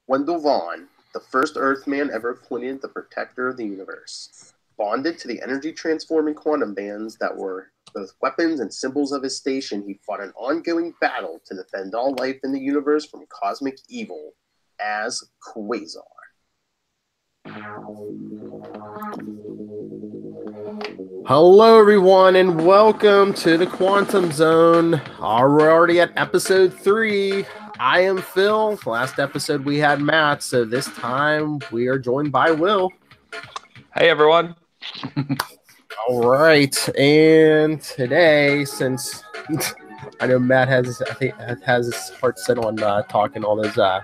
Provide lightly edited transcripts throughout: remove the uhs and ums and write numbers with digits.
Wendell Vaughn, the first Earthman ever appointed the protector of the universe, bonded to the energy-transforming quantum bands that were both weapons and symbols of his station, he fought an ongoing battle to defend all life in the universe from cosmic evil as Quasar. Hello, everyone, and welcome to the Quantum Zone. We're already at episode 3. I am Phil. Last episode we had Matt, so this time we are joined by Will. Hey, everyone. All right, and today, since I know Matt has his heart set on talking all those, the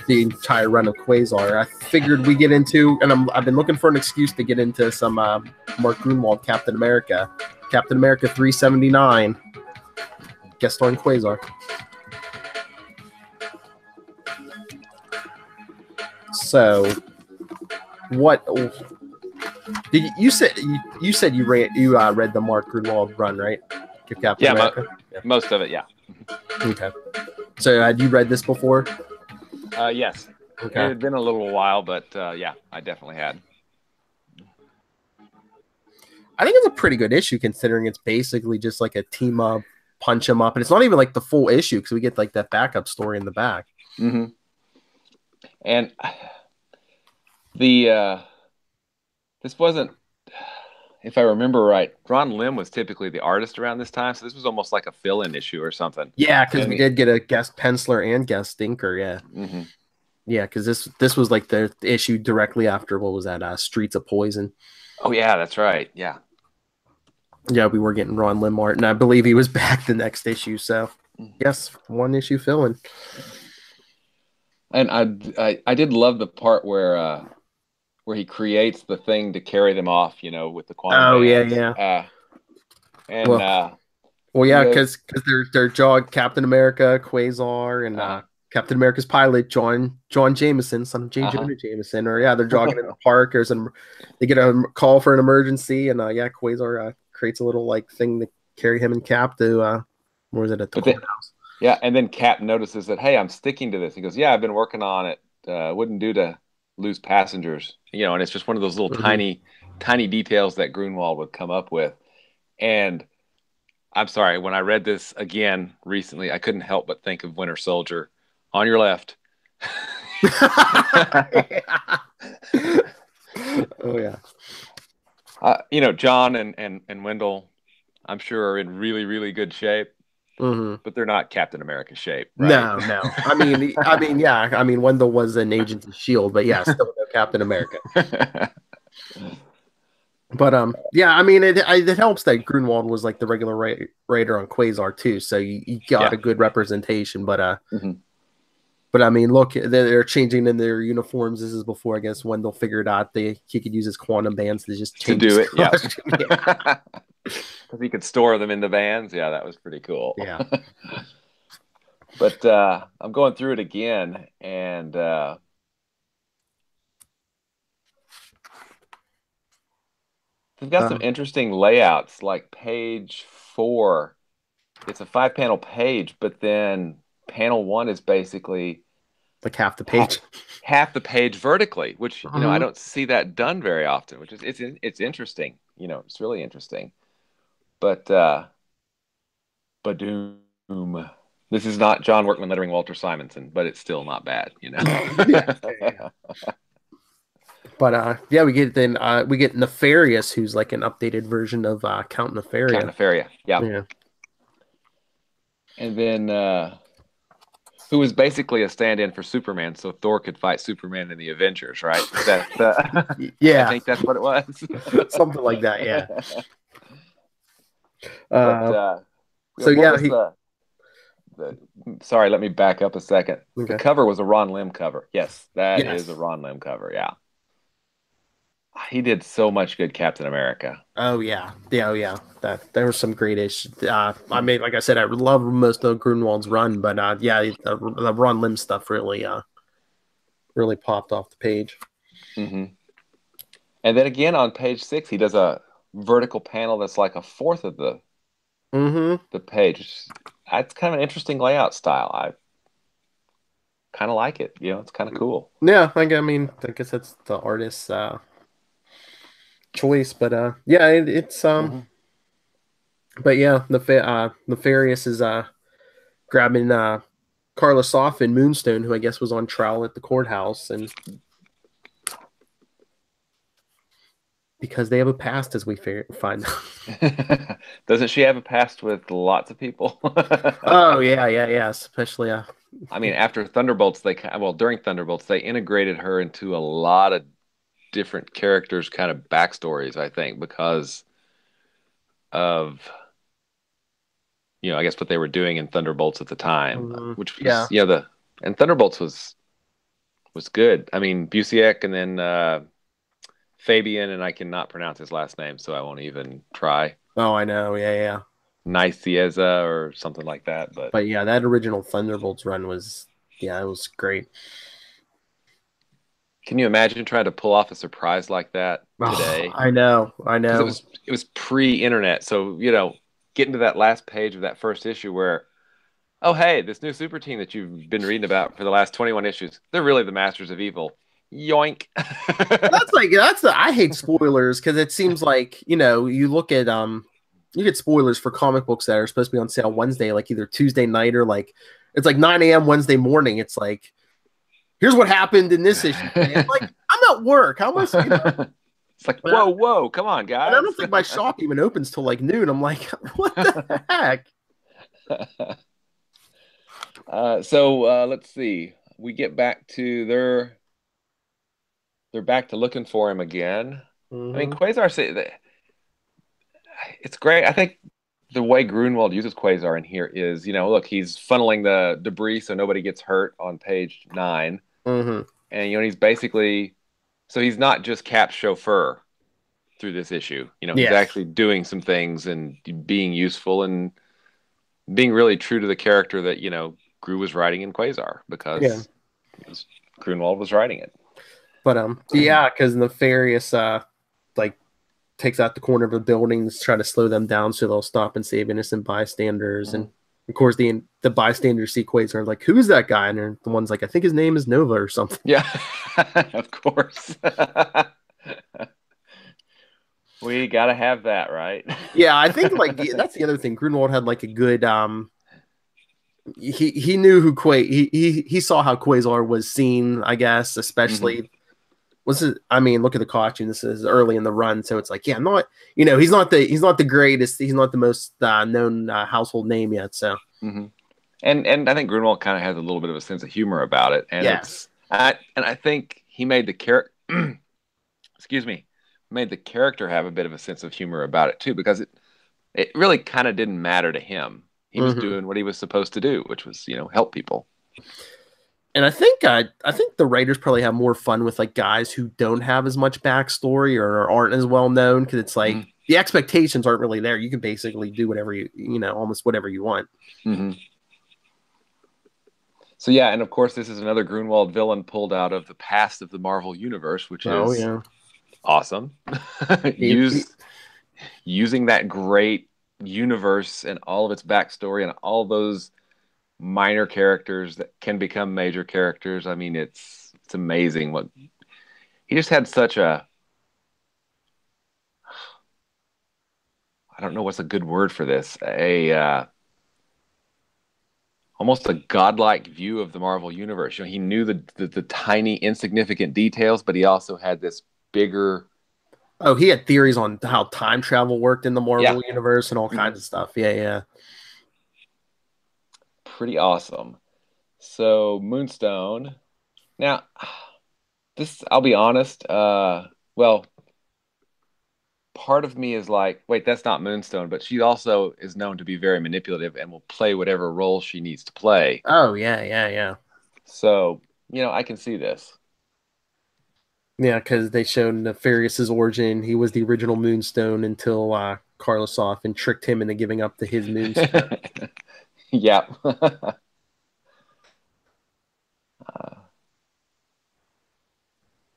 entire run of Quasar, I figured we get into, and I've been looking for an excuse to get into some Mark Gruenwald Captain America 379, guest starring Quasar. So, what did you said you read the Mark Gruenwald run, right? Captain America? Most of it, yeah. Okay. So had you read this before? Yes. Okay. It had been a little while, but yeah, I definitely had. I think it's a pretty good issue considering it's basically just like a team up, punch 'em up, and it's not even like the full issue because we get like that backup story in the back. Mm-hmm. And this wasn't, if I remember right, Ron Lim was typically the artist around this time, so this was almost like a fill-in issue or something. Yeah, because we did get a guest penciler and guest inker. Yeah, mm-hmm. Yeah, because this was like the issue directly after what was that? Streets of Poison. Oh yeah, that's right. Yeah. Yeah, we were getting Ron Lim art, and I believe he was back the next issue. So yes, one issue fill-in. And I did love the part where he creates the thing to carry them off, with the quantum. Oh bands. yeah. Because they're Captain America, Quasar, and Captain America's pilot John Jameson, son of J. Jonah Jameson. Or they're jogging in the park. They get a call for an emergency, and Quasar creates a little like thing to carry him and Cap to where is it at the courthouse? Yeah, and then Cap notices that, hey, I'm sticking to this. He goes, yeah, I've been working on it. Wouldn't do to lose passengers, and it's just one of those little tiny details that Gruenwald would come up with. And I'm sorry, when I read this again recently, I couldn't help but think of Winter Soldier. On your left. Oh yeah. John and Wendell, I'm sure are in really, really good shape. Mm-hmm. But they're not Captain America shape, right? No. I mean, Wendell was an agent of S.H.I.E.L.D., but yeah, still no Captain America. But it helps that Gruenwald was like the regular writer on Quasar too, so you got a good representation. But but I mean, look, they're changing in their uniforms. This is before I guess Wendell figured out he could use his quantum bands to just change to do it. Yeah. Because he could store them in the vans. Yeah, that was pretty cool. Yeah. But I'm going through it again, and they've got some interesting layouts, like page 4. It's a 5-panel page, but then panel 1 is basically like half the page. Half the page vertically, which I don't see that done very often, which is it's interesting. It's really interesting. But Doom. This is not John Workman lettering Walter Simonson, but it's still not bad, Yeah. But we get Nefarious, who's like an updated version of Count Nefaria. Count Nefaria, yeah. And then who was basically a stand-in for Superman, so Thor could fight Superman in the Avengers, right? Yeah, I think that's what it was. Something like that, yeah. Sorry, let me back up a second. Okay. The cover was a Ron Lim cover. Yes, that is a Ron Lim cover. Yeah, he did so much good Captain America. Oh yeah. There were some great issues. I mean, like I said, I love most of Gruenwald's run, but the Ron Lim stuff really popped off the page. Mm-hmm. And then again on page 6, he does a vertical panel that's like a fourth of the page. It's kind of an interesting layout style. I kind of like it. You know, it's kind of cool. Yeah, I mean, I guess that's the artist's choice, but yeah, it's but yeah, Nefarious is grabbing Carlos off in Moonstone, who I guess was on trial at the courthouse, and because they have a past, as we find out. Doesn't she have a past with lots of people? Oh yeah, especially I mean, after Thunderbolts, during Thunderbolts, they integrated her into a lot of different characters' kind of backstories, I think, because of, I guess what they were doing in Thunderbolts at the time, which was, and Thunderbolts was good. I mean, Busiek and then Fabian, and I cannot pronounce his last name, so I won't even try. Oh, I know, yeah. Nicieza or something like that, but yeah, that original Thunderbolts run was, it was great. Can you imagine trying to pull off a surprise like that today? I know. It was pre-internet, so getting to that last page of that first issue where, oh hey, this new super team that you've been reading about for the last 21 issues, they're really the Masters of Evil. Yoink. I hate spoilers because it seems like you look at you get spoilers for comic books that are supposed to be on sale Wednesday, like either Tuesday night or like it's like 9 a.m. Wednesday morning. It's like, here's what happened in this issue. It's like, I'm at work. How much? It's like, whoa, come on, guys. And I don't think my shop even opens till like noon. I'm like, what the heck? So let's see. We get back to they're back to looking for him again. I mean, Quasar said it's great. I think the way Grunwald uses Quasar in here is, look, he's funneling the debris so nobody gets hurt on page 9. And, he's basically, so he's not just Cap's chauffeur through this issue. He's actually doing some things and being useful and being really true to the character that, Gru was writing in Quasar because Grunwald was writing it. But, because Nefarious, takes out the corner of a building to try to slow them down so they'll stop and save innocent bystanders. And of course, the bystanders see Quasar and like, who's that guy? And the one's like, I think his name is Nova or something. Yeah, of course. We gotta have that, right? Yeah, I think that's the other thing. Grunwald had like a good he knew who he saw how Quasar was seen, I guess, especially look at the costume. This is early in the run, so it's like, he's not the greatest, he's not the most known household name yet. So, and I think Grunwald kind of has a little bit of a sense of humor about it, and I think he made the character, made the character have a bit of a sense of humor about it too, because it really kind of didn't matter to him. He was doing what he was supposed to do, which was help people. And I think the writers probably have more fun with like guys who don't have as much backstory or aren't as well known, because it's like the expectations aren't really there. You can basically do whatever almost whatever you want. So yeah, and of course this is another Grunwald villain pulled out of the past of the Marvel universe, which is awesome. Using that great universe and all of its backstory and all those minor characters that can become major characters. I mean, it's amazing what he just had such a, I don't know what's a good word for this, almost a godlike view of the Marvel universe. He knew the tiny insignificant details, but he also had this bigger. Oh, he had theories on how time travel worked in the Marvel universe and all kinds of stuff. Yeah. Pretty awesome. So Moonstone. Now, this, I'll be honest. Part of me is like, wait, that's not Moonstone, but she also is known to be very manipulative and will play whatever role she needs to play. Oh, yeah. So, I can see this. Yeah, because they showed Nefarious's origin. He was the original Moonstone until Karlosoff and tricked him into giving up to his Moonstone. Yeah.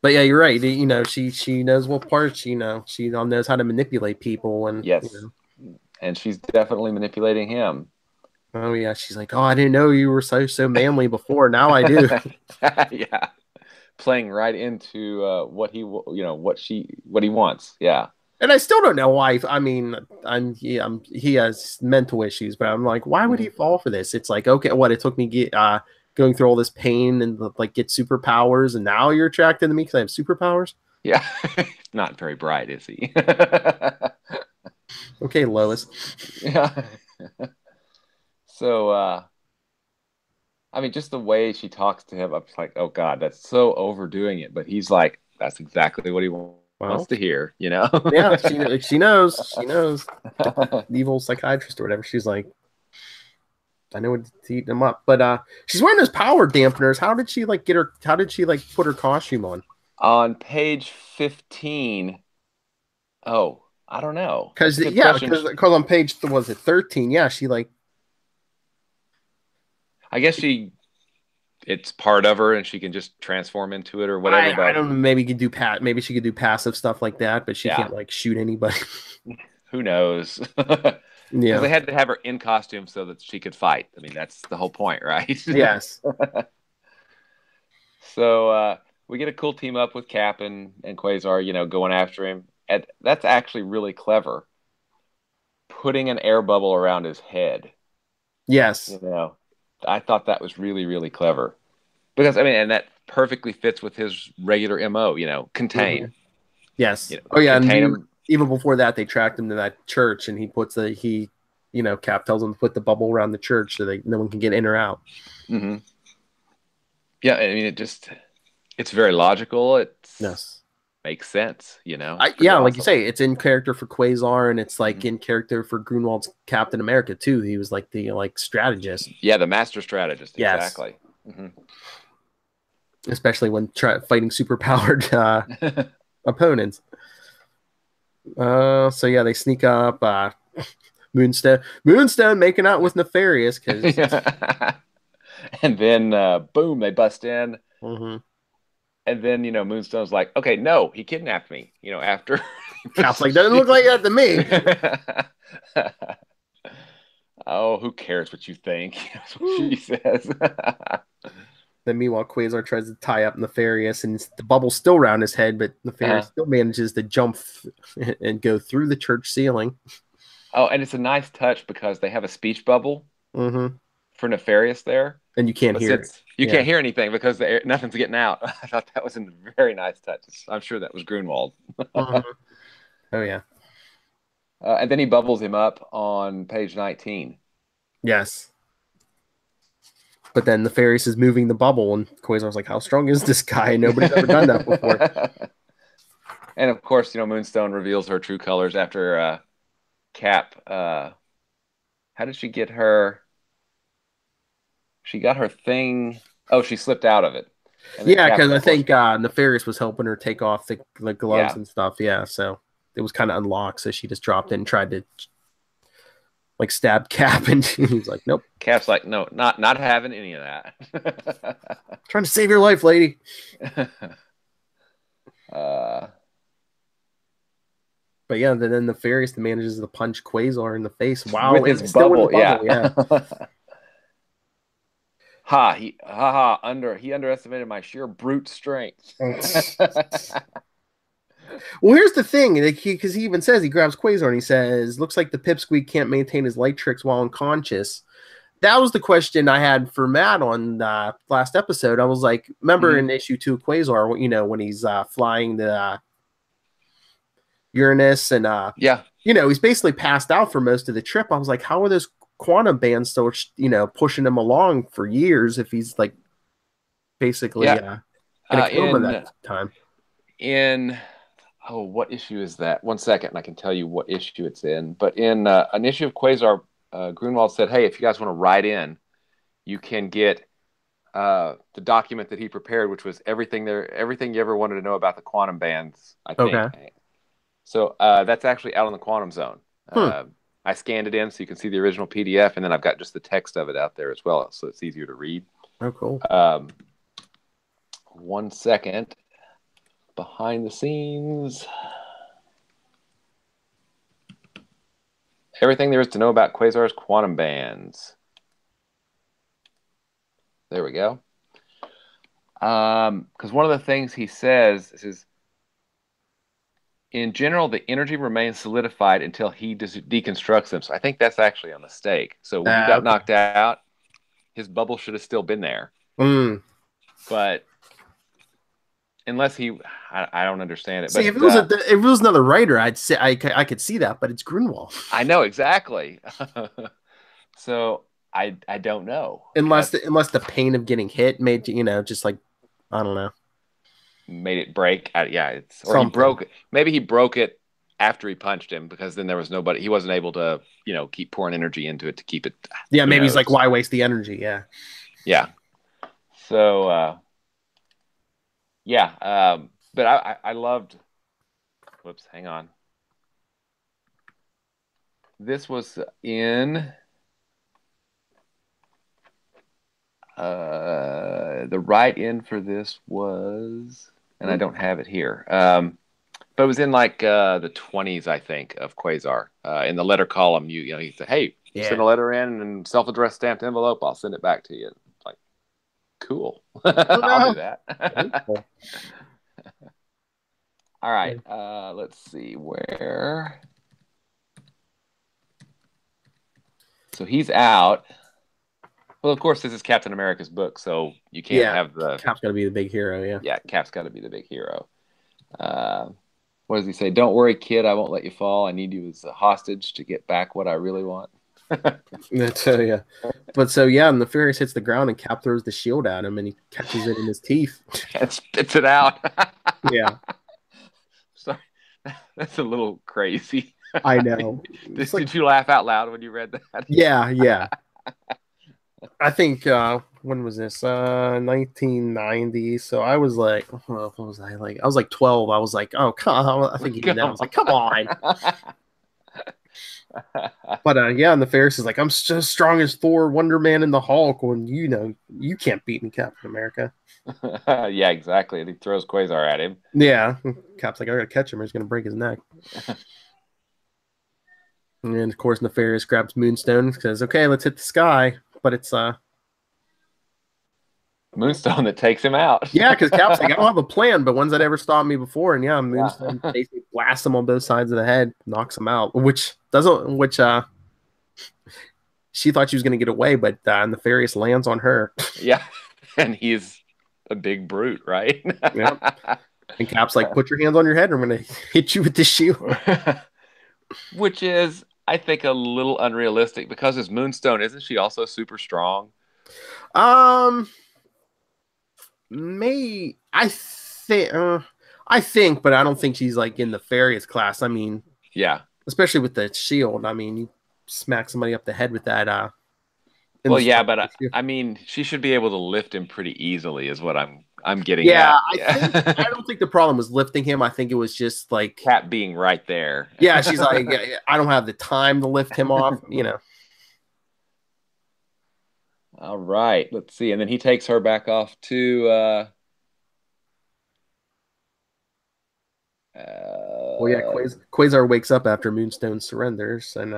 But yeah, you're right. She knows what parts. She knows how to manipulate people, and yes, and she's definitely manipulating him. Oh yeah, she's like, oh, I didn't know you were so manly before. Now I do. Yeah, playing right into what he what he wants. Yeah. And I still don't know why. I mean, he has mental issues, but I'm like, why would he fall for this? It's like, okay, what it took me going through all this pain and like get superpowers, and now you're attracted to me because I have superpowers. Yeah, not very bright, is he? Okay, Lois. Yeah. So, I mean, just the way she talks to him, I'm just like, oh God, that's so overdoing it. But he's like, that's exactly what he wants Well, to hear, you know? yeah, she knows. She knows. The evil psychiatrist or whatever. She's like, I know what to eat them up. But she's wearing those power dampeners. How did she like put her costume on? On page 15, oh, I don't know. Because That's a good question. because on page was it 13? Yeah, she like. I guess it's part of her and she can just transform into it or whatever. I don't know. Maybe maybe she could do passive stuff like that, but she Yeah. can't like shoot anybody. Who knows? Yeah. Because they had to have her in costume so that she could fight. I mean, that's the whole point, right? Yes. So we get a cool team up with Cap and Quasar, you know, going after him. And that's actually really clever. Putting an air bubble around his head. Yes. You know, I thought that was really, really clever. Because, I mean, and that perfectly fits with his regular MO, you know, contain. Mm-hmm. Yes. You know, Oh, yeah. And him. even before that, they tracked him to that church, and Cap tells him to put the bubble around the church so that no one can get in or out. Mm-hmm. Yeah, I mean, it's very logical. Yes. Makes sense, you know. Yeah, awesome. like you say, it's in character for Quasar, and it's like in character for Grunwald's Captain America too. He was like the strategist. Yeah, the master strategist. Yes. Exactly. Mm-hmm. Especially when fighting superpowered opponents. So yeah, they sneak up. Moonstone making out with Nefarious because. Yeah. And then boom, they bust in. Mm-hmm. And then, you know, Moonstone's like, okay, no, he kidnapped me. You know, after Cap's like, doesn't look like that to me. Oh, who cares what you think? That's what she says. Then meanwhile, Quasar tries to tie up Nefarious, and the bubble's still around his head, but Nefarious still manages to jump and go through the church ceiling. Oh, and it's a nice touch because they have a speech bubble for Nefarious there. And you can't hear it. You can't hear anything because nothing's getting out. I thought that was a very nice touch. I'm sure that was Grunwald. Oh, yeah. And then he bubbles him up on page 19. Yes. But then Nefarious is moving the bubble, and Quasar's like, how strong is this guy? Nobody's ever done that before. And, of course, you know, Moonstone reveals her true colors after Cap. How did she get her... She got her thing. Oh, she slipped out of it. Yeah, because I think Nefarious was helping her take off the gloves and stuff. Yeah, so it was kind of unlocked. So she just dropped in and tried to like stab Cap, and he's like, "Nope." Cap's like, "No, not having any of that." Trying to save your life, lady. But yeah, then Nefarious manages to punch Quasar in the face. Wow, with his bubble, yeah. He underestimated my sheer brute strength. Well, here's the thing, because he even says, he grabs Quasar and he says, looks like the pipsqueak can't maintain his light tricks while unconscious. That was the question I had for Matt on the last episode. I was like, remember in issue 2 of Quasar, you know, when he's flying the Uranus and you know, he's basically passed out for most of the trip. I was like, how are those quantum bands still, you know, pushing him along for years if he's like basically in a coma that time? What issue is that? 1 second, and I can tell you what issue it's in. But in an issue of Quasar, Grunwald said, hey, if you guys want to write in, you can get the document that he prepared, which was everything you ever wanted to know about the quantum bands, I think. Okay. So that's actually out on the Quantum Zone. I scanned it in so you can see the original PDF, and then I've got just the text of it out there as well, so it's easier to read. Oh, cool. 1 second. Behind the scenes. Everything there is to know about Quasar's quantum bands. There we go. Because one of the things he says is, in general, the energy remains solidified until he deconstructs them. So I think that's actually a mistake. So when you got Okay. knocked out, his bubble should have still been there. Mm. But unless I don't understand it. See, But if it was another writer, I'd say I could see that, but it's Grunwald. I know exactly. So I don't know. Unless the pain of getting hit made just like, I don't know, made it break. Yeah, something. He broke it. Maybe he broke it after he punched him, because then there was nobody. He wasn't able to keep pouring energy into it to keep it. Yeah, maybe he's like, why waste the energy? Yeah. Yeah. So yeah, but I loved. Whoops, hang on. This was in the write-in for this was, and I don't have it here, but it was in like the 20s, I think, of Quasar. In the letter column, he said, "Hey, send a letter in and self-addressed stamped envelope. I'll send it back to you." It's like, cool. I'll do that. Cool. All right. Let's see where. So he's out. Well, of course, this is Captain America's book, so you can't have the Cap's got to be the big hero. Yeah. Yeah, Cap's got to be the big hero. What does he say? "Don't worry, kid. I won't let you fall. I need you as a hostage to get back what I really want." Yeah. But and the Furious hits the ground and Cap throws the shield at him and he catches it in his teeth and spits it out. Yeah. Sorry, that's a little crazy. I know. Did you laugh out loud when you read that? Yeah. I think when was this? 1990. So I was like, what was I like? I was like 12. I was like, oh, come on. I think even then I was like, come on. But and the Ferris is like, I'm so strong as Thor, Wonder Man, and the Hulk. When you can't beat me, Captain America. Yeah, exactly. And he throws Quasar at him. Yeah, Cap's like, I gotta catch him, or he's gonna break his neck. And of course, Nefarious grabs Moonstone and says, "Okay, let's hit the sky." But it's Moonstone that takes him out. Yeah, because Cap's like, I don't have a plan, but one's that ever stopped me before. And Moonstone basically blasts him on both sides of the head, knocks him out, which she thought she was going to get away, but Nefarious lands on her. Yeah, and he's a big brute, right? Yeah. And Cap's like, put your hands on your head, or I'm going to hit you with the shield. Which is, I think, a little unrealistic, because as Moonstone, isn't she also super strong? I think, but I don't think she's like in the Nefarious class. I mean, yeah, especially with the shield. I mean, you smack somebody up the head with that. Well, yeah, but I mean, she should be able to lift him pretty easily, is what I'm getting at. Yeah, I don't think the problem was lifting him. I think it was just like Cap being right there. Yeah, she's like, I don't have the time to lift him off. All right, let's see, and then he takes her back off to. Quasar wakes up after Moonstone surrenders, and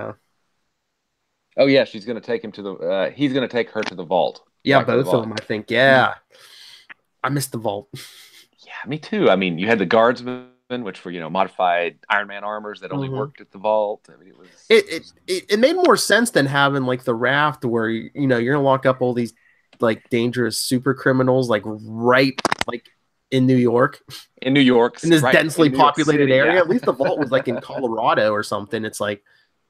oh yeah, she's gonna take him to the. He's gonna take her to the vault. Yeah, both of them, I think. Yeah, I missed the vault. Yeah, me too. I mean, you had the guardsmen, which were modified Iron Man armors that only worked at the vault. I mean, it made more sense than having like the raft where you're gonna lock up all these like dangerous super criminals like right like in New York. In New York, in this densely populated area. Yeah. At least the vault was like in Colorado or something. It's like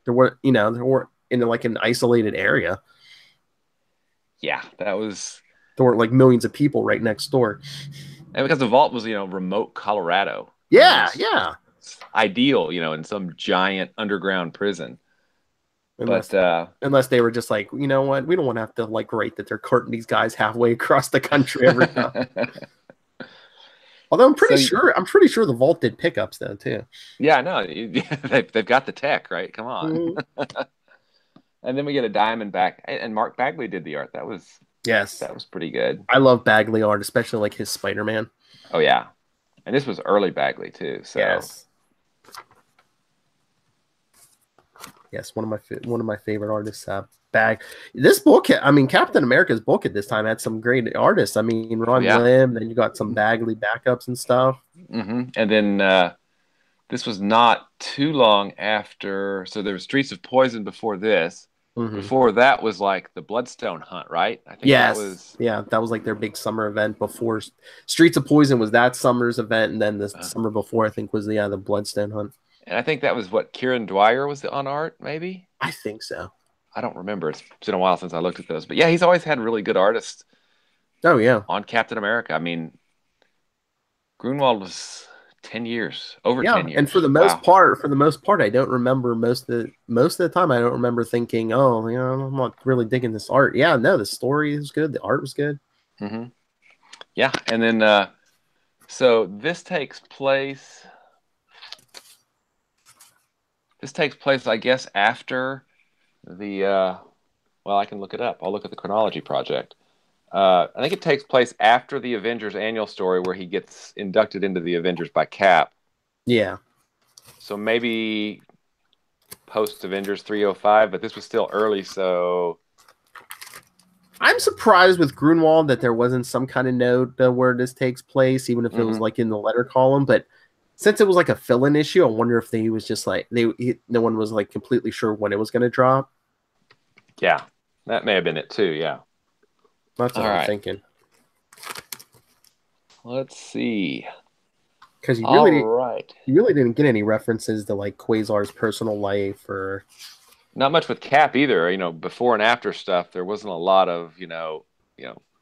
there were in like an isolated area. Yeah, there were like millions of people right next door. And because the vault was, remote Colorado. Yeah. Ideal, in some giant underground prison. Unless they were just like, you know what, we don't want to have to like write that they're carting these guys halfway across the country every time. Although I'm pretty sure the vault did pickups though too. Yeah, no, they've got the tech, right? Come on. Mm-hmm. And then we get a Diamondback, and Mark Bagley did the art. That was pretty good. I love Bagley art, especially like his Spider-Man. Oh yeah, and this was early Bagley too. So yes, one of my favorite artists. bag. This book, I mean, Captain America's book at this time had some great artists. I mean, Ron Lim, then you got some Bagley backups and stuff. Mm-hmm. And then this was not too long after. So there was Streets of Poison before this. Mm-hmm. Before that was like the Bloodstone Hunt, right? I think that was that was like their big summer event before. Streets of Poison was that summer's event, and then the summer before I think was the Bloodstone Hunt. And I think that was what Kieran Dwyer was on art, maybe. I think so. I don't remember. It's been a while since I looked at those, but yeah, he's always had really good artists. Oh yeah, on Captain America. I mean, Grunwald was 10 years, over 10 years. And for the most part, I don't remember most of the time. I don't remember thinking, oh, I'm not really digging this art. Yeah, no, the story is good. The art was good. Mm-hmm. Yeah, and then so this takes place. I guess, after the. Well, I can look it up. I'll look at the chronology project. I think it takes place after the Avengers annual story where he gets inducted into the Avengers by Cap. Yeah. So maybe post Avengers 305, but this was still early, so. I'm surprised with Grunwald that there wasn't some kind of note where this takes place, even if it was like in the letter column. But since it was like a fill-in issue, I wonder if he was just like no one was like completely sure when it was going to drop. Yeah, that may have been it too. Yeah. That's what I'm thinking. Let's see. Because you really didn't get any references to like Quasar's personal life or not much with Cap either. Before and after stuff, there wasn't a lot of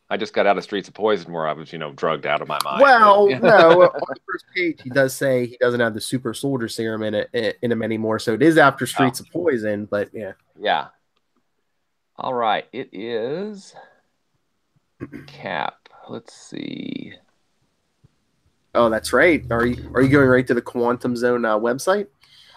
I just got out of Streets of Poison where I was drugged out of my mind. Well, no, on the first page he does say he doesn't have the super soldier serum in him anymore, so it is after Streets of Poison. But yeah. Yeah. All right, it is. Cap. Let's see. Oh, that's right. Are you going right to the Quantum Zone website?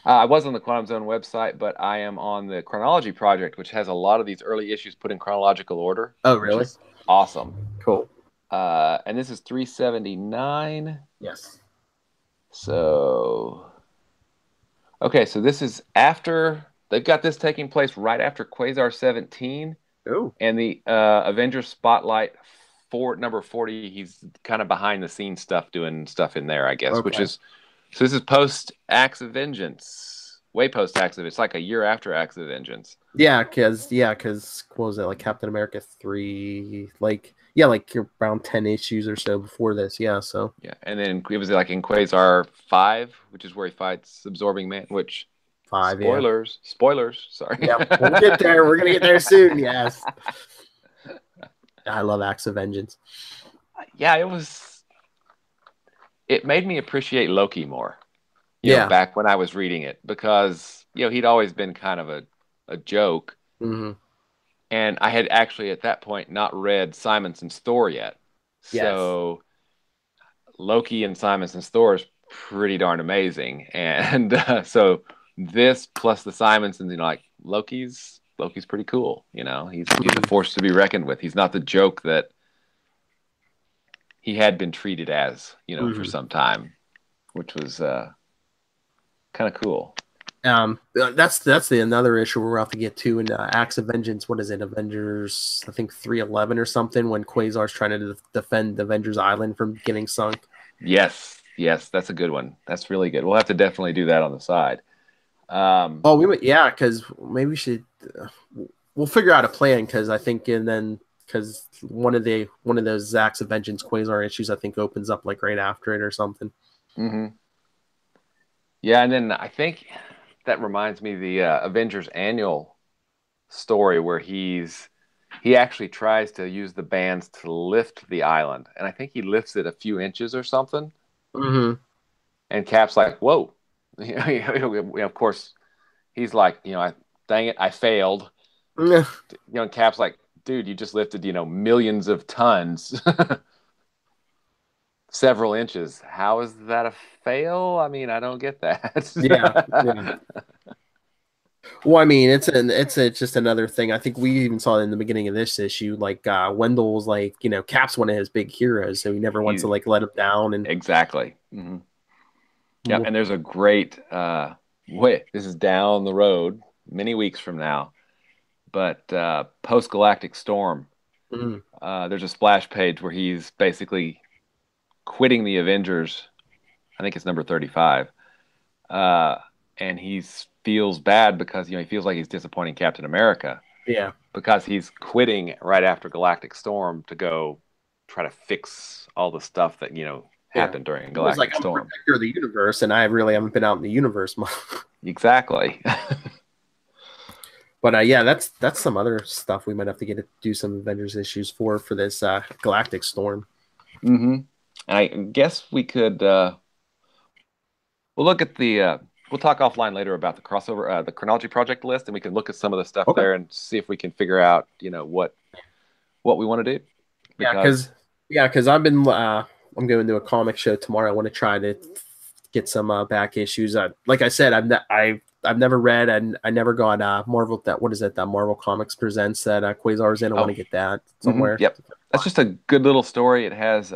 I was on the Quantum Zone website, but I am on the Chronology Project, which has a lot of these early issues put in chronological order. Oh, really? Awesome. Cool. And this is 379. Yes. So, okay, so this is after they've got this taking place right after Quasar 17. Oh. And the Avengers Spotlight number 40, he's kind of behind the scenes stuff, doing stuff in there, I guess, which is, so this is post Acts of Vengeance, way post Acts of, it's like a year after Acts of Vengeance. Yeah, because what was it, like Captain America 3, like around 10 issues or so before this, so. Yeah, and then it was like in Quasar 5, which is where he fights Absorbing Man, which... 5, Spoilers, sorry. Yeah, we'll get there. We're going to get there soon, yes. I love Acts of Vengeance. Yeah, it made me appreciate Loki more. Back when I was reading it, because, he'd always been kind of a joke. Mm-hmm. And I had actually at that point not read Simonson's Thor yet. Yes. So Loki and Simonson's Thor is pretty darn amazing. And so this plus the Simonsons, like Loki's pretty cool. He's a force to be reckoned with. He's not the joke that he had been treated as, for some time, which was kind of cool. That's another issue we're about to get to in Acts of Vengeance. What is it, Avengers? I think 311 or something. When Quasar's trying to defend Avengers Island from getting sunk. Yes, that's a good one. That's really good. We'll have to definitely do that on the side. Because maybe we should. We'll figure out a plan because I think, and then because one of those Acts of Vengeance Quasar issues I think opens up like right after it or something. Mm-hmm. Yeah, and then I think that reminds me of the Avengers annual story where he actually tries to use the bands to lift the island, and I think he lifts it a few inches or something. Mm-hmm. And Cap's like, "Whoa!" Of course, he's like, "Dang it, I failed." And Cap's like, "Dude, you just lifted, millions of tons." Several inches. How is that a fail? I mean, I don't get that. Yeah. Well, I mean, it's just another thing. I think we even saw it in the beginning of this issue. Like Wendell was like, Cap's one of his big heroes, so he never wants to like let him down. And exactly. Mm-hmm. Yeah, and there's a great. This is down the road, many weeks from now. but post-galactic storm, Mm. there's a splash page where he's basically quitting the Avengers. I think it's number 35. Uh, and he feels bad because he feels like he's disappointing Captain America Yeah. because he's quitting right after Galactic Storm to go try to fix all the stuff that Yeah. happened during He was like, Galactic I'm a Storm. protector of the universe, and I really haven't been out in the universe much. Exactly. But yeah, that's some other stuff we might have to do some Avengers issues for this Galactic Storm. Mm-hmm. And I guess we could we'll look at the we'll talk offline later about the crossover the chronology project list, and we can look at some of the stuff Okay. there and see if we can figure out what we want to do. Because I've been I'm going to a comic show tomorrow. I want to try to get some back issues. Like I said, I've never read and I never got Marvel. What is it? That Marvel Comics presents that Quasar's in. I want to get that somewhere. Yep, that's just a good little story. It has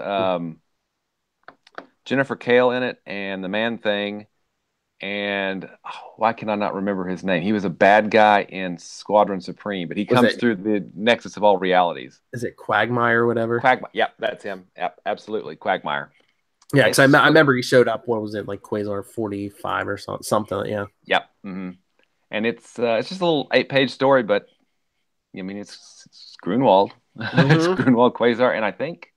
Jennifer Kale in it and the Man Thing. And why can I not remember his name? He was a bad guy in Squadron Supreme, but he comes through the nexus of all realities. Is it Quagmire or whatever? Quagmire. Yep, that's him. Yep, absolutely. Quagmire. Yeah, because I remember he showed up. What was it, like Quasar 45 or something? Yeah. Yep. Mm-hmm. And it's just a little 8-page story, but I mean it's Grunwald. Mm-hmm. It's Grunwald, Quasar, and I think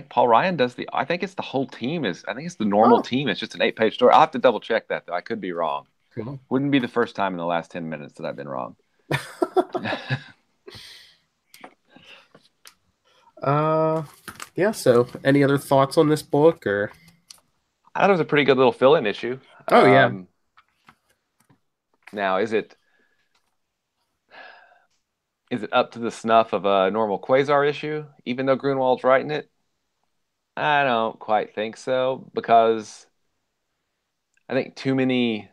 Paul Ryan does I think it's the whole team I think it's the normal team. It's just an 8-page story. I'll have to double check that though. I could be wrong. Cool. Wouldn't be the first time in the last 10 minutes that I've been wrong. Yeah. So any other thoughts on this book or? I thought it was a pretty good little fill-in issue. Oh yeah. Now is it up to the snuff of a normal Quasar issue, even though Grunwald's writing it? I don't quite think so, because I think too many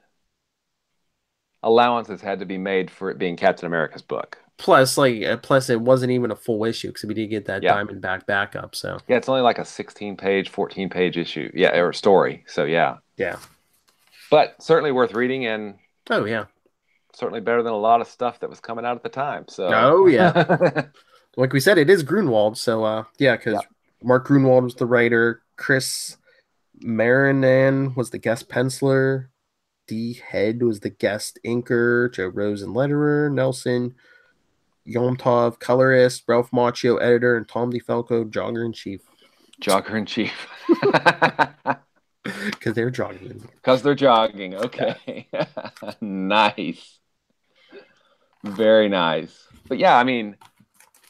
allowances had to be made for it being Captain America's book. Plus it wasn't even a full issue because we did get that Diamondback backup. So yeah, it's only like a 16-page, 14-page issue, or story. So yeah, but certainly worth reading, and certainly better than a lot of stuff that was coming out at the time. So like we said, it is Grunwald. So because Mark Grunwald was the writer, Chris Marinan was the guest penciler, D. Head was the guest inker, Joe Rosen letterer, Nelson Yomtov colorist, Ralph Macchio editor, and Tom DeFalco jogger in chief. Because they're jogging. Okay. Nice. Very nice. But yeah, I mean,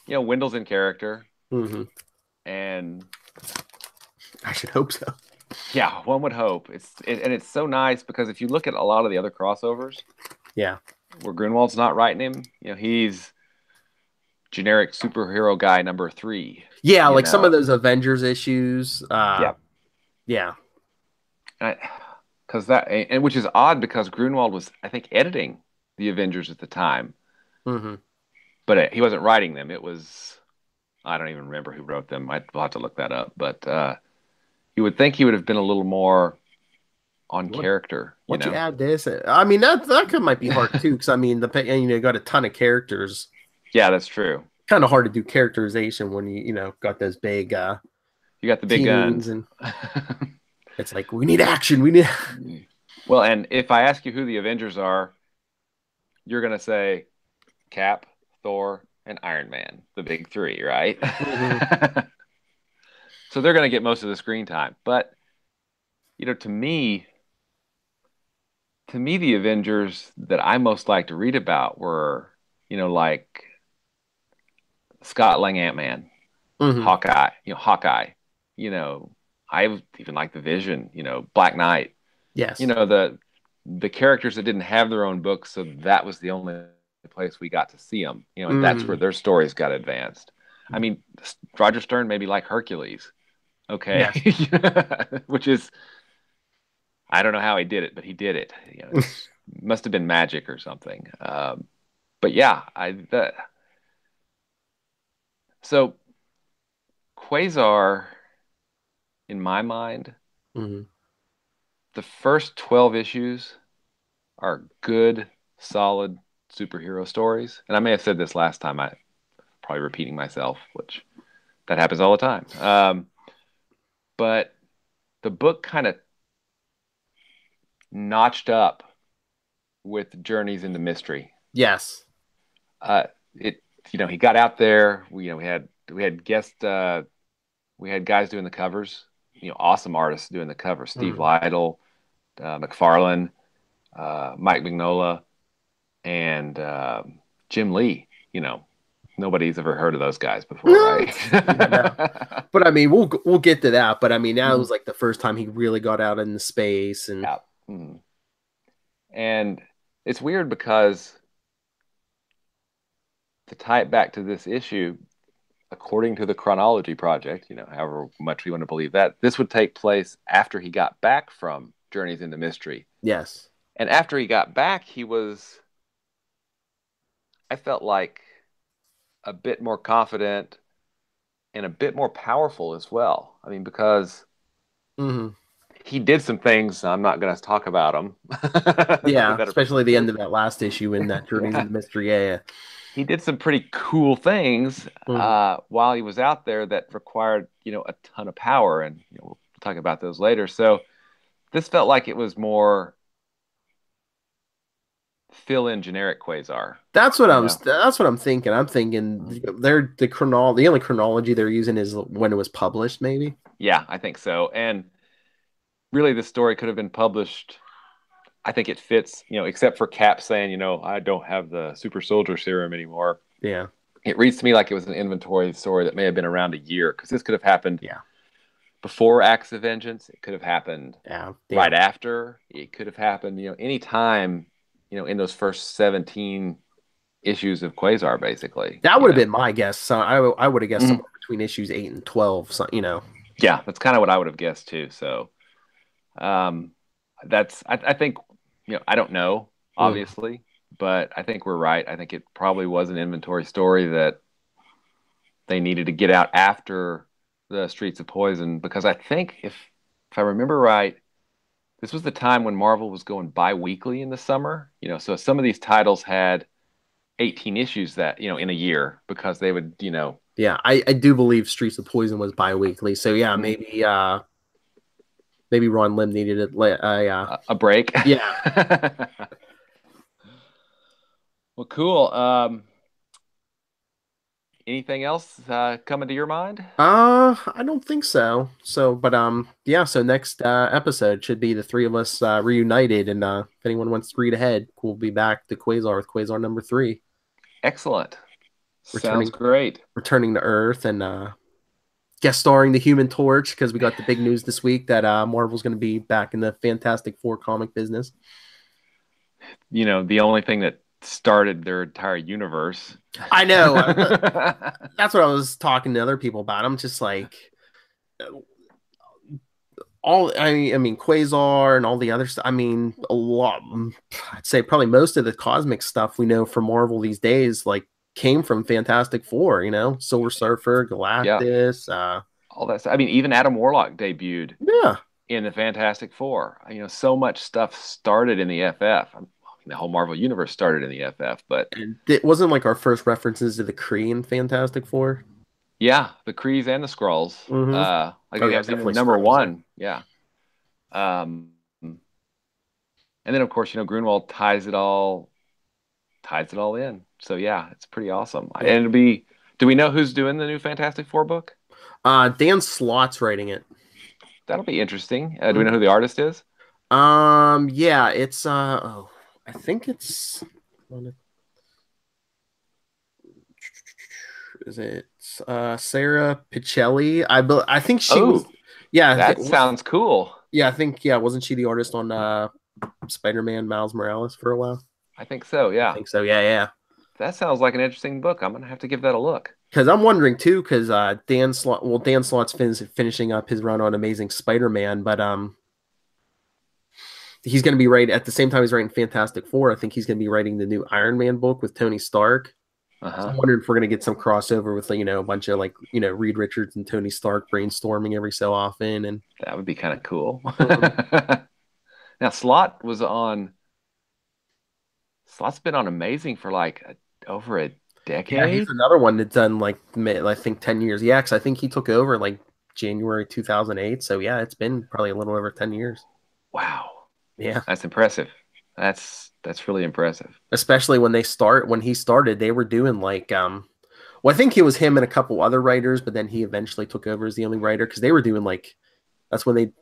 Wendell's in character. Mm-hmm. And I should hope so. Yeah, one would hope. And it's so nice because if you look at a lot of the other crossovers, where Grunwald's not writing him, he's generic superhero guy number 3. Yeah, like some of those Avengers issues. Yeah. Which is odd because Grunwald was, I think, editing the Avengers at the time. Mm-hmm. But he wasn't writing them. It was, I don't even remember who wrote them. I'll have to look that up. But you would think he would have been a little more on character. Once you add this, I mean, that might be hard too, because I mean, you got a ton of characters. Yeah, that's true. Kind of hard to do characterization when you got those big. You got the big guns, and it's like we need action. We need. Well, and if I ask you who the Avengers are, you're gonna say Cap, Thor, and Iron Man, the big 3, right? Mm-hmm. So they're gonna get most of the screen time. But to me, the Avengers that I most like to read about were, like Scott Lang Ant-Man, mm-hmm. Hawkeye. I even like the Vision. Black Knight. Yes. The characters that didn't have their own books, so that was the only place we got to see them. And that's where their stories got advanced. I mean, Roger Stern maybe like Hercules. Okay, which is, I don't know how he did it, but he did it. Must have been magic or something. But yeah, so Quasar, in my mind, the first 12 issues are good, solid superhero stories. And I may have said this last time. I probably repeating myself, which that happens all the time. But the book kind of notched up with Journeys into Mystery. Yes. It he got out there. We had we had guys doing the covers. Awesome artists doing the covers. Steve Lytle, McFarlane, Mike Mignola, and Jim Lee. Nobody's ever heard of those guys before, right? Yeah. But I mean, we'll get to that. But I mean, that was like the first time he really got out into space, and and it's weird because to tie it back to this issue, according to the Chronology Project, however much we want to believe that, this would take place after he got back from Journeys into Mystery. Yes. And after he got back, I felt like a bit more confident and a bit more powerful as well. I mean, because he did some things. I'm not going to talk about them. Yeah, especially the end of that last issue in that Journeys into Mystery. Yeah. He did some pretty cool things while he was out there that required, a ton of power, and we'll talk about those later. So this felt like it was more fill in generic Quasar. That's what I'm thinking. I'm thinking the only chronology they're using is when it was published, maybe. Yeah, I think so. And really, the story could have been published. I think it fits, except for Cap saying, I don't have the super soldier serum anymore. Yeah. It reads to me like it was an inventory story that may have been around a year, because this could have happened before Acts of Vengeance. It could have happened right after. It could have happened, any time, in those first 17 issues of Quasar, basically. That would have been my guess. So I would have guessed somewhere between issues 8 and 12. So, Yeah, that's kind of what I would have guessed too. So, I think, I don't know, obviously, but I think we're right. I think it probably was an inventory story that they needed to get out after the Streets of Poison, because I think if I remember right, this was the time when Marvel was going bi-weekly in the summer. So some of these titles had 18 issues that, in a year, because they would, Yeah, I do believe Streets of Poison was bi-weekly. So yeah, maybe Ron Lim needed a break. Yeah. Well, cool. Anything else coming to your mind? I don't think so. So, but yeah. So next episode should be the three of us reunited, and if anyone wants to read ahead, we'll be back to Quasar with Quasar number 3. Excellent. Sounds great. Returning to Earth and guest starring the Human Torch, because we got the big news this week that Marvel's going to be back in the Fantastic Four comic business. The only thing that started their entire universe. I know. That's what I was talking to other people about. I'm just like, I mean, Quasar and all the other stuff. I mean, a lot. I'd say probably most of the cosmic stuff we know from Marvel these days, like, came from Fantastic Four. Silver Surfer, Galactus, all that stuff. I mean, even Adam Warlock debuted. Yeah. In the Fantastic Four. So much stuff started in the FF. The whole Marvel universe started in the FF, but it wasn't like our first references to the Kree in Fantastic Four. Yeah, the Krees and the Skrulls. Number Skrulls, one. Yeah. And then of course, Grunwald ties it all in. So yeah, it's pretty awesome. Yeah. And do we know who's doing the new Fantastic Four book? Dan Slott's writing it. That'll be interesting. Do we know who the artist is? Yeah, it's I think it's. Is it Sarah Pichelli? I think she was. Yeah, that sounds cool. Yeah, I think wasn't she the artist on Spider-Man Miles Morales for a while? I think so. Yeah. I think so. Yeah. That sounds like an interesting book. I'm gonna have to give that a look. Because I'm wondering too, because Dan Slott's finishing up his run on Amazing Spider-Man, but he's going to be writing at the same time he's writing Fantastic Four. I think he's going to be writing the new Iron Man book with Tony Stark. So I'm wondering if we're going to get some crossover with a bunch of Reed Richards and Tony Stark brainstorming every so often, and that would be kind of cool. Now Slott was on Slott's been on Amazing for like over a decade. Yeah, he's another one that's done like I think 10 years. Yeah, because I think he took over like January 2008. So yeah, it's been probably a little over 10 years. Wow. Yeah, that's impressive. That's really impressive. Especially when he started, they were doing like well, I think it was him and a couple other writers, but then he eventually took over as the only writer because they were doing like that's when they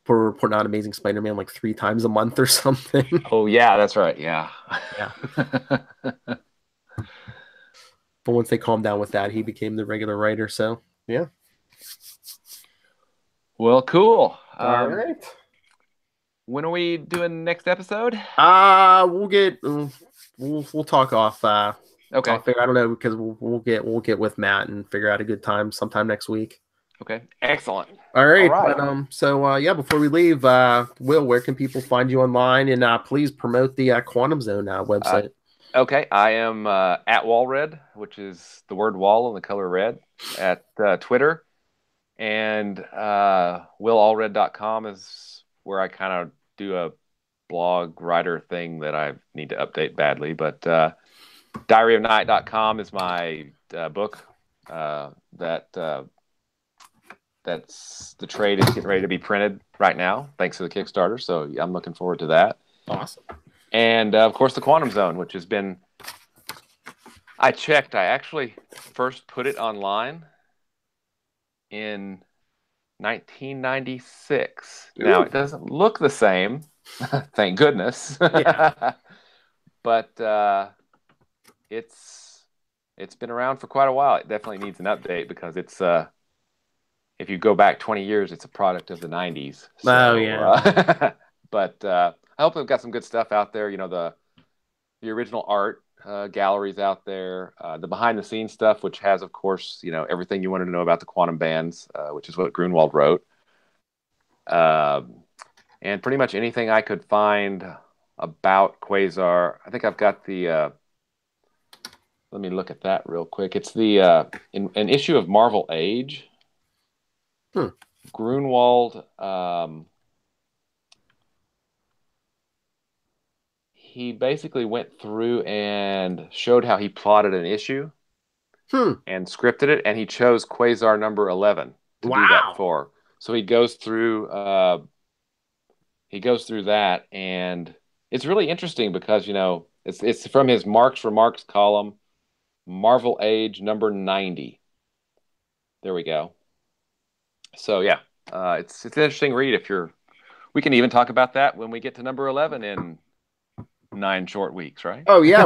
were putting out Amazing Spider-Man like 3 times a month or something. Oh yeah, that's right. Yeah. Yeah. But once they calmed down with that, he became the regular writer. So yeah. Well, cool. All right. When are we doing next episode? We'll talk off. Okay. I don't know because we'll get with Matt and figure out a good time sometime next week. Okay. Excellent. All right. But, before we leave, Will, where can people find you online? And please promote the Quantum Zone website. Okay. I am at Wallred, which is the word wall and the color red, at Twitter. And willallred.com is where I kind of do a blog writer thing that I need to update badly. But diaryofnight.com is my book that's the trade is getting ready to be printed right now, thanks to the Kickstarter. So I'm looking forward to that. Awesome. And of course, the Quantum Zone, which has been. I checked. I actually first put it online in 1996. Ooh. Now it doesn't look the same, thank goodness. Yeah. But it's been around for quite a while. It definitely needs an update because it's if you go back 20 years, it's a product of the 90s. So, yeah. But I hope they've got some good stuff out there. You know, the original art galleries out there, the behind the scenes stuff, which has, of course, you know, everything you wanted to know about the quantum bands, which is what Grunwald wrote. And pretty much anything I could find about Quasar. I think I've got the, let me look at that real quick. It's the, in an issue of Marvel Age, Grunwald, he basically went through and showed how he plotted an issue and scripted it, and he chose Quasar number 11 to do that for. So he goes through that, and it's really interesting because, you know, it's from his Mark's Remarks column, Marvel Age number 90. There we go. So yeah, it's an interesting read. We can even talk about that when we get to number 11 in 9 short weeks, right? Oh yeah,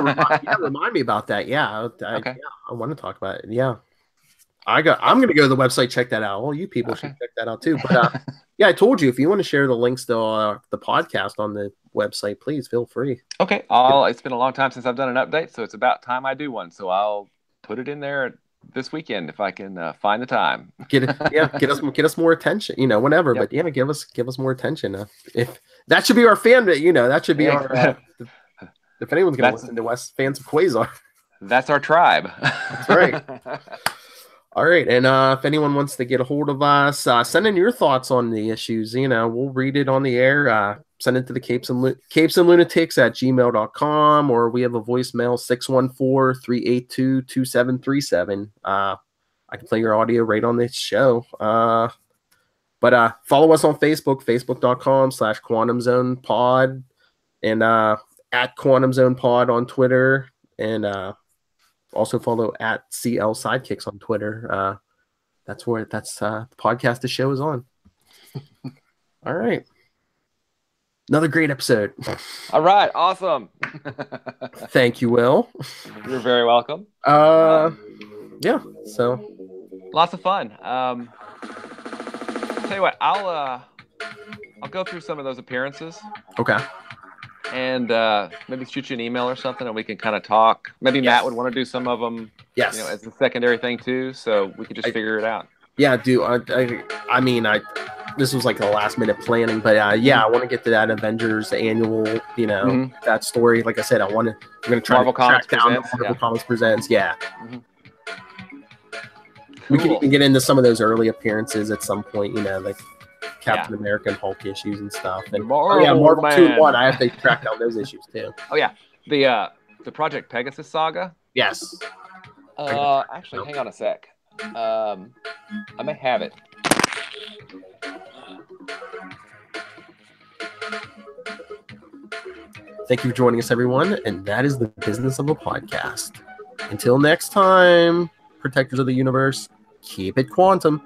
remind me about that. Yeah, okay. I want to talk about it. Yeah, I'm going to go to the website, check that out. Well, you people should check that out too. But yeah, I told you, if you want to share the links to the podcast on the website, please feel free. Okay, it's been a long time since I've done an update, so it's about time I do one. So I'll put it in there this weekend if I can find the time. Get us more attention, you know, whenever. Yep. But yeah, give us more attention. If that should be our fan, you know, that should be our. If anyone's going to listen to us, fans of Quasar, that's our tribe. That's right. All right, and if anyone wants to get a hold of us, send in your thoughts on the issues. You know, we'll read it on the air. Send it to the Capes and Lunatics at gmail.com, or we have a voicemail 614-382-2737. I can play your audio right on this show. But follow us on Facebook, facebook.com/QuantumZonePod, and at Quantum Zone Pod on Twitter, and also follow at CL Sidekicks on Twitter. That's the podcast the show is on. All right. Another great episode. All right. Awesome. Thank you, Will. You're very welcome. Yeah. So lots of fun. Tell you what, I'll go through some of those appearances. Okay. And maybe shoot you an email or something, and we can kind of talk. Maybe Matt would want to do some of them. Yes. You know, as a secondary thing too, so we could just figure it out. Yeah, dude. This was like the last minute planning, but I want to get to that Avengers annual. You know, that story. Like I said, I'm going to try Marvel to Comics track down Presents, Marvel Comics Presents. Yeah. Mm-hmm. Cool. We can even get into some of those early appearances at some point. You know, like Captain America and Hulk issues and stuff. And Marvel 2 and 1, I have to track down those issues too. Oh yeah, The Project Pegasus saga. Yes. Actually, hang on a sec. I may have it. Thank you for joining us, everyone, and that is the business of a podcast. Until next time, protectors of the universe, keep it quantum.